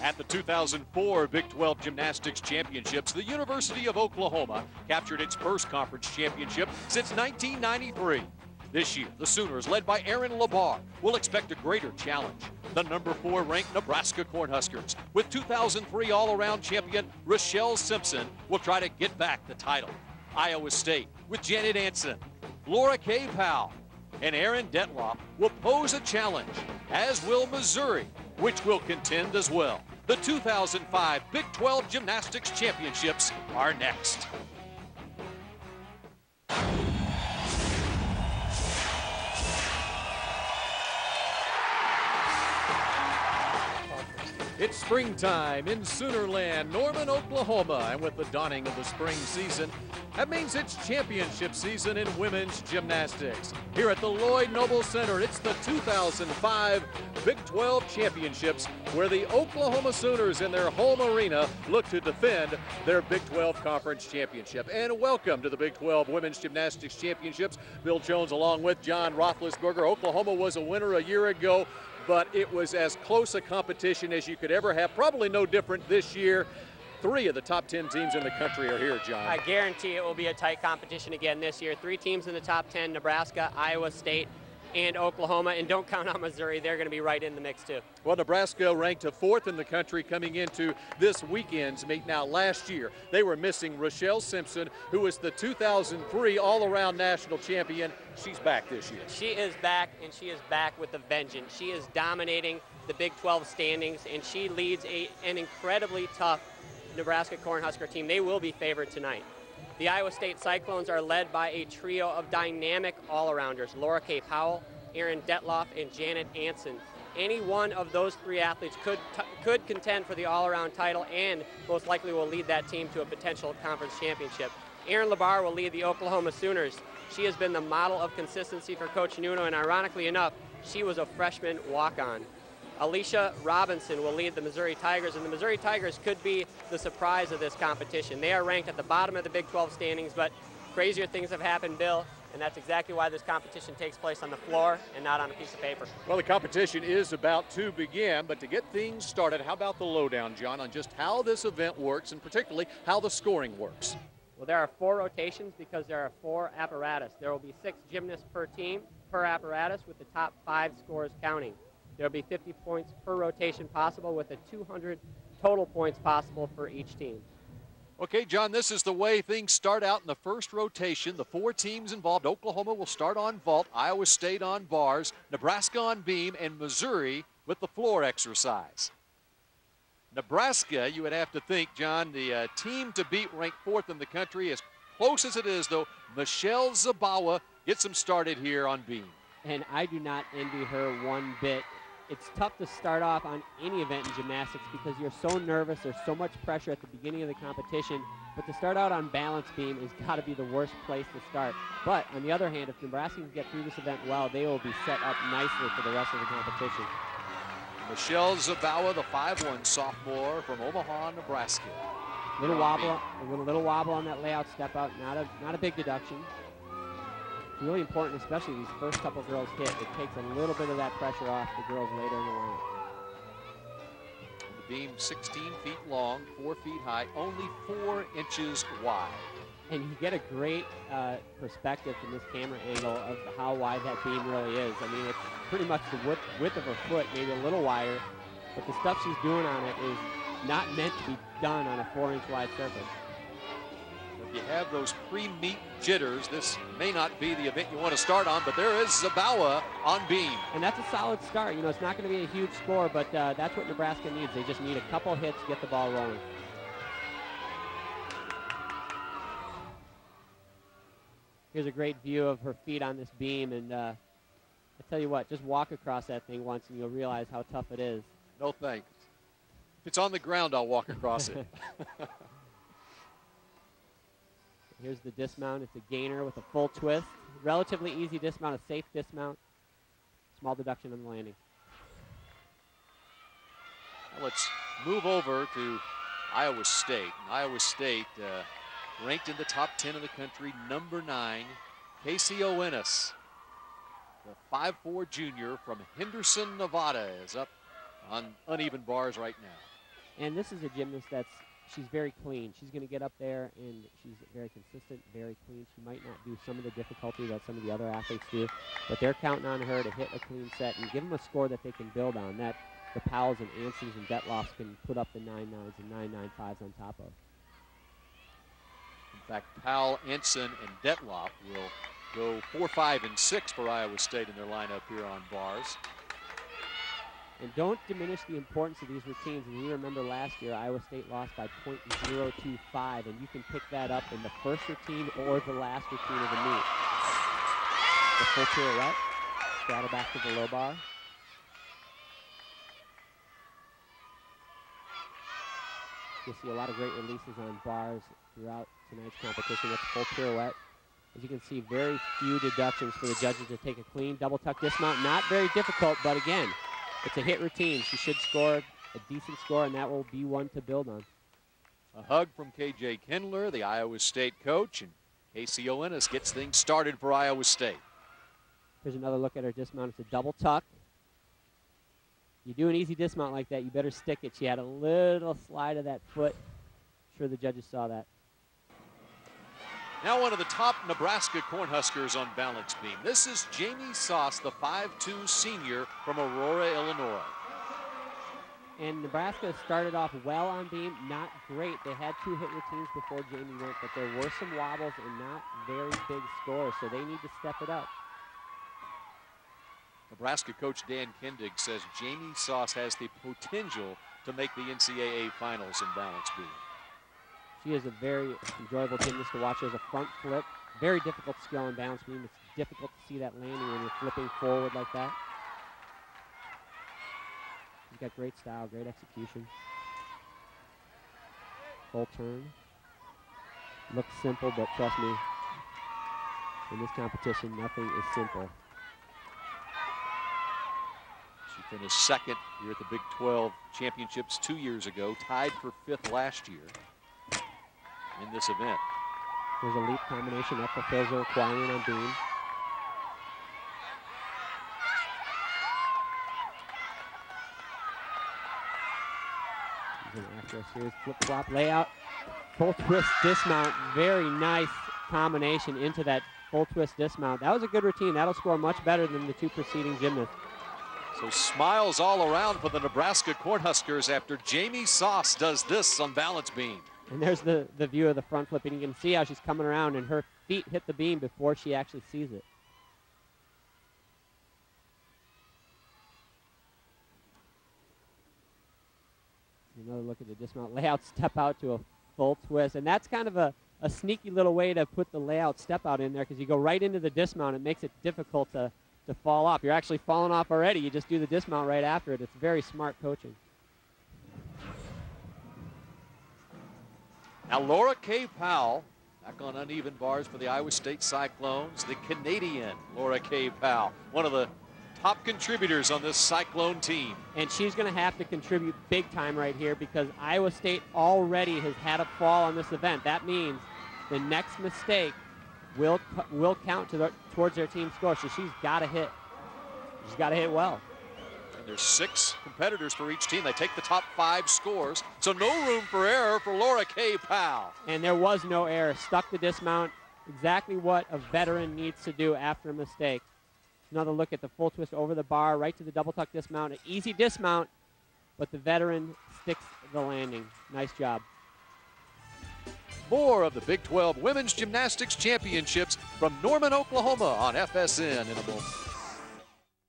At the 2004 Big 12 Gymnastics Championships, the University of Oklahoma captured its first conference championship since 1993. This year, the Sooners, led by Aaron Labar, will expect a greater challenge. The number 4 ranked Nebraska Cornhuskers, with 2003 all-around champion Rochelle Simpson, will try to get back the title. Iowa State, with Janet Anson, Laura K. Powell, and Aaron Detloff, will pose a challenge, as will Missouri, which will contend as well. The 2005 Big 12 Gymnastics Championships are next. It's springtime in Soonerland, Norman, Oklahoma, and with the dawning of the spring season, that means it's championship season in women's gymnastics. Here at the Lloyd Noble Center, it's the 2005 Big 12 Championships, where the Oklahoma Sooners in their home arena look to defend their Big 12 Conference Championship. And welcome to the Big 12 Women's Gymnastics Championships. Bill Jones along with John Roethlisberger. Oklahoma was a winner a year ago, but it was as close a competition as you could ever have. Probably no different this year. 3 of the top 10 teams in the country are here, John. I guarantee it will be a tight competition again this year. 3 teams in the top 10, Nebraska, Iowa State, and Oklahoma. And don't count on Missouri. They're going to be right in the mix, too. Well, Nebraska ranked 4th in the country coming into this weekend's meet. Now, last year, they were missing Rochelle Simpson, who was the 2003 all-around national champion. She's back this year. She is back, and she is back with a vengeance. She is dominating the Big 12 standings, and she leads an incredibly tough Nebraska Cornhusker team. They will be favored tonight. The Iowa State Cyclones are led by a trio of dynamic all-arounders, Laura K. Powell, Aaron Detloff, and Janet Anson. Any one of those 3 athletes could contend for the all-around title and most likely will lead that team to a potential conference championship. Aaron Labar will lead the Oklahoma Sooners. She has been the model of consistency for Coach Nuno, and ironically enough, she was a freshman walk-on. Alicia Robinson will lead the Missouri Tigers, and the Missouri Tigers could be the surprise of this competition. They are ranked at the bottom of the Big 12 standings, but crazier things have happened, Bill, and that's exactly why this competition takes place on the floor and not on a piece of paper. Well, the competition is about to begin, but to get things started, how about the lowdown, John, on just how this event works and particularly how the scoring works? Well, there are 4 rotations because there are 4 apparatus. There will be 6 gymnasts per team, per apparatus, with the top 5 scores counting. There will be 50 points per rotation possible, with a 200 total points possible for each team. Okay, John, this is the way things start out in the first rotation. The 4 teams involved. Oklahoma will start on vault, Iowa State on bars, Nebraska on beam, and Missouri with the floor exercise. Nebraska, you would have to think, John, the team to beat, ranked 4th in the country. As close as it is, though, Michelle Zabawa gets them started here on beam. And I do not envy her one bit. It's tough to start off on any event in gymnastics because you're so nervous. There's so much pressure at the beginning of the competition. But to start out on balance beam has got to be the worst place to start. But on the other hand, if Nebraska can get through this event well, they will be set up nicely for the rest of the competition. Michelle Zabawa, the 5'1" sophomore from Omaha, Nebraska. Little wobble, a little wobble on that layout step out. Not a big deduction. It's really important, especially these first couple girls hit. It takes a little bit of that pressure off the girls later in the line. The beam 16 feet long, 4 feet high, only 4 inches wide. And you get a great perspective from this camera angle of how wide that beam really is. I mean, it's pretty much the width of her foot, maybe a little wider, but the stuff she's doing on it is not meant to be done on a 4-inch wide surface. If you have those pre-meet jitters, this may not be the event you want to start on, but there is Zabawa on beam. And that's a solid start. You know, it's not going to be a huge score, but that's what Nebraska needs. They just need a couple hits to get the ball rolling. Here's a great view of her feet on this beam, and I tell you what, just walk across that thing once and you'll realize how tough it is. No thanks. If it's on the ground, I'll walk across it. Here's the dismount. It's a gainer with a full twist. Relatively easy dismount, a safe dismount. Small deduction on the landing. Now let's move over to Iowa State. Iowa State ranked in the top 10 of the country, number 9, Kacey Oiness. The 5'4" junior from Henderson, Nevada is up on uneven bars right now. And this is a gymnast she's very clean. She's going to get up there, and she's very consistent, very clean. She might not do some of the difficulty that some of the other athletes do, but they're counting on her to hit a clean set and give them a score that they can build on, that the Powells and Ansons and Detlofs can put up the 9.9s and 9.95s on top of. In fact, Powell, Anson, and Detloff will go 4, 5, and 6 for Iowa State in their lineup here on bars. And don't diminish the importance of these routines. And you remember last year, Iowa State lost by .025, and you can pick that up in the first routine or the last routine of the meet. The full pirouette, straddle back to the low bar. You'll see a lot of great releases on bars throughout tonight's competition. That's full pirouette. As you can see, very few deductions for the judges to take a clean double tuck dismount. Not very difficult, but again, it's a hit routine. She should score a decent score, and that will be one to build on. A hug from K.J. Kindler, the Iowa State coach, and Kacey Oiness gets things started for Iowa State. Here's another look at her dismount. It's a double tuck. You do an easy dismount like that, you better stick it. She had a little slide of that foot. I'm sure the judges saw that. Now one of the top Nebraska Cornhuskers on balance beam. This is Jamie Saas, the 5'2" senior from Aurora, Illinois. And Nebraska started off well on beam, not great. They had 2 hit routines before Jamie went, but there were some wobbles and not very big scores, so they need to step it up. Nebraska coach Dan Kindig says Jamie Saas has the potential to make the NCAA finals in balance beam. She is a very enjoyable gymnast to watch. There's a front flip. Very difficult skill in balance beam. It's difficult to see that landing when you're flipping forward like that. She's got great style, great execution. Full turn. Looks simple, but trust me, in this competition, nothing is simple. She finished second here at the Big 12 Championships 2 years ago, tied for 5th last year in this event. There's a leap combination that fulfills the requirement on beam. After a series flip-flop layout, full twist dismount, very nice combination into that full twist dismount. That was a good routine. That'll score much better than the 2 preceding gymnasts. So smiles all around for the Nebraska Cornhuskers after Jamie Saas does this on balance beam. And there's the view of the front flip, and you can see how she's coming around and her feet hit the beam before she actually sees it. Another look at the dismount layout, step out to a full twist. And that's kind of a sneaky little way to put the layout step out in there, because you go right into the dismount. It makes it difficult to fall off. You're actually falling off already. You just do the dismount right after it. It's very smart coaching. Now Laura K. Powell back on uneven bars for the Iowa State Cyclones. The Canadian Laura K. Powell, one of the top contributors on this Cyclone team. And she's going to have to contribute big time right here, because Iowa State already has had a fall on this event. That means the next mistake will count towards their team score. So she's got to hit. She's got to hit well. And there's 6 competitors for each team. They take the top 5 scores. So no room for error for Laura K. Powell. And there was no error. Stuck the dismount. Exactly what a veteran needs to do after a mistake. Another look at the full twist over the bar, right to the double tuck dismount. An easy dismount, but the veteran sticks the landing. Nice job. More of the Big 12 Women's Gymnastics Championships from Norman, Oklahoma on FSN in a moment.